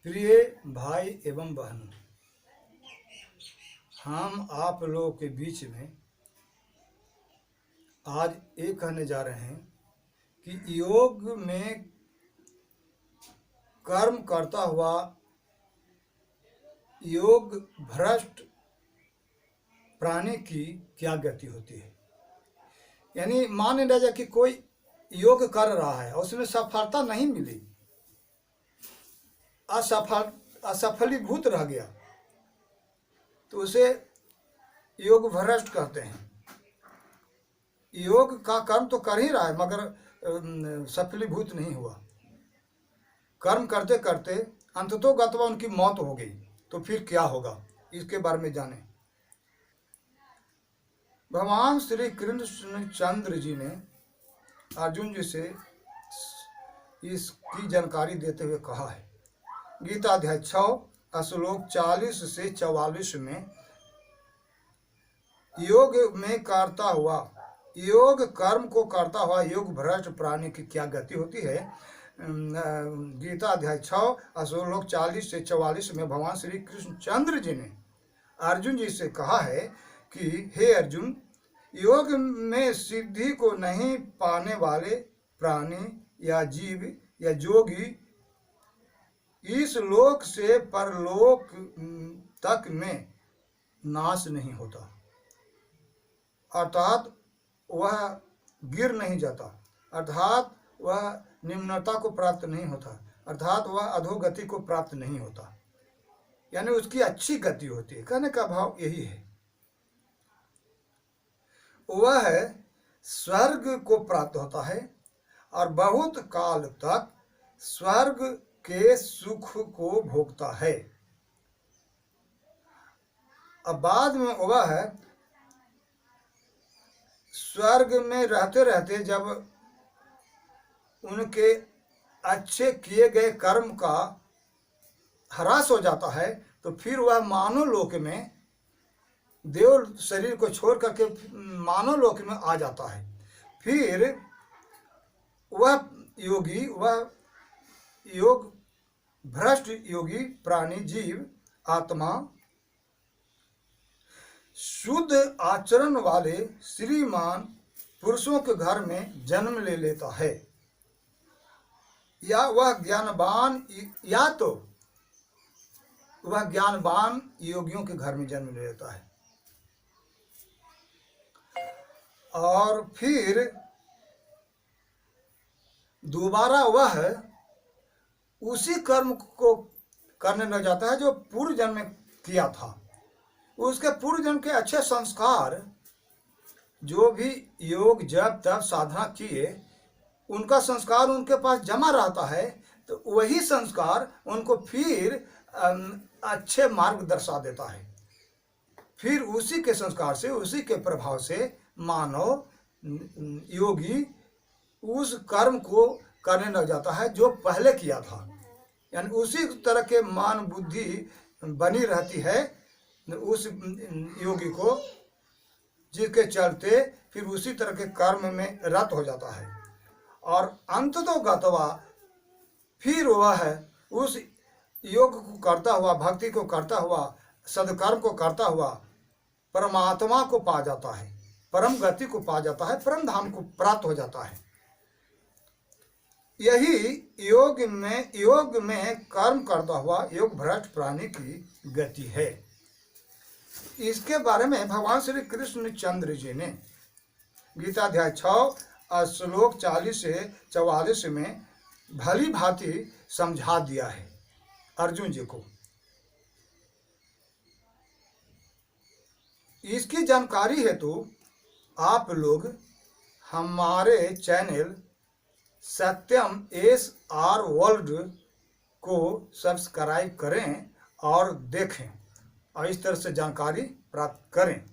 प्रिय भाई एवं बहनों, हम आप लोगों के बीच में आज ये कहने जा रहे हैं कि योग में कर्म करता हुआ योग भ्रष्ट प्राणी की क्या गति होती है। यानी मान लिया जाए कि कोई योग कर रहा है और उसमें सफलता नहीं मिली, असफलीभूत रह गया, तो उसे योग भ्रष्ट कहते हैं। योग का कर्म तो कर ही रहा है मगर सफलीभूत नहीं हुआ। कर्म करते करते अंततोगत्वा उनकी मौत हो गई, तो फिर क्या होगा इसके बारे में जाने। भगवान श्री कृष्ण चंद्र जी ने अर्जुन जी से इसकी जानकारी देते हुए कहा है। गीता अध्याय 6 श्लोक 40 से 44 में योग में करता हुआ, योग कर्म को करता हुआ योग भ्रष्ट प्राणी की क्या गति होती है। गीता अध्याय 6 श्लोक 40 से 44 में भगवान श्री कृष्ण चंद्र जी ने अर्जुन जी से कहा है कि हे अर्जुन, योग में सिद्धि को नहीं पाने वाले प्राणी या जीव या जोगी इस लोक से परलोक तक में नाश नहीं होता, अर्थात वह गिर नहीं जाता, अर्थात वह निम्नता को प्राप्त नहीं होता, अर्थात वह अधोगति को प्राप्त नहीं होता। यानी उसकी अच्छी गति होती है। कहने का भाव यही है, वह स्वर्ग को प्राप्त होता है और बहुत काल तक स्वर्ग के सुख को भोगता है। अब बाद में वह स्वर्ग में रहते रहते जब उनके अच्छे किए गए कर्म का ह्रास हो जाता है, तो फिर वह मानव लोक में देव शरीर को छोड़ करके मानव लोक में आ जाता है। फिर वह योगी, वह योग भ्रष्ट योगी प्राणी जीव आत्मा शुद्ध आचरण वाले श्रीमान पुरुषों के घर में जन्म ले लेता है, या वह ज्ञानवान, या तो वह ज्ञानवान योगियों के घर में जन्म ले लेता है और फिर दोबारा वह उसी कर्म को करने लग जाता है जो पूर्व जन्म में किया था। उसके पूर्व जन्म के अच्छे संस्कार, जो भी योग जप तप साधना किए, उनका संस्कार उनके पास जमा रहता है, तो वही संस्कार उनको फिर अच्छे मार्ग दर्शा देता है। फिर उसी के संस्कार से, उसी के प्रभाव से मानव योगी उस कर्म को करने लग जाता है जो पहले किया था। यानी उसी तरह के मान बुद्धि बनी रहती है उस योगी को, जिसके चलते फिर उसी तरह के कर्म में रत हो जाता है और अंततोगत्वा फिर वह उस योग को करता हुआ, भक्ति को करता हुआ, सदकर्म को करता हुआ परमात्मा को पा जाता है, परम गति को पा जाता है, परम धाम को प्राप्त हो जाता है। यही योग में कर्म करता हुआ योग भ्रष्ट प्राणी की गति है। इसके बारे में भगवान श्री कृष्ण चंद्र जी ने गीता अध्याय 6 श्लोक 40 से 44 में भली भांति समझा दिया है अर्जुन जी को। इसकी जानकारी हेतु आप लोग हमारे चैनल सत्यम SR वर्ल्ड को सब्सक्राइब करें और देखें और इस तरह से जानकारी प्राप्त करें।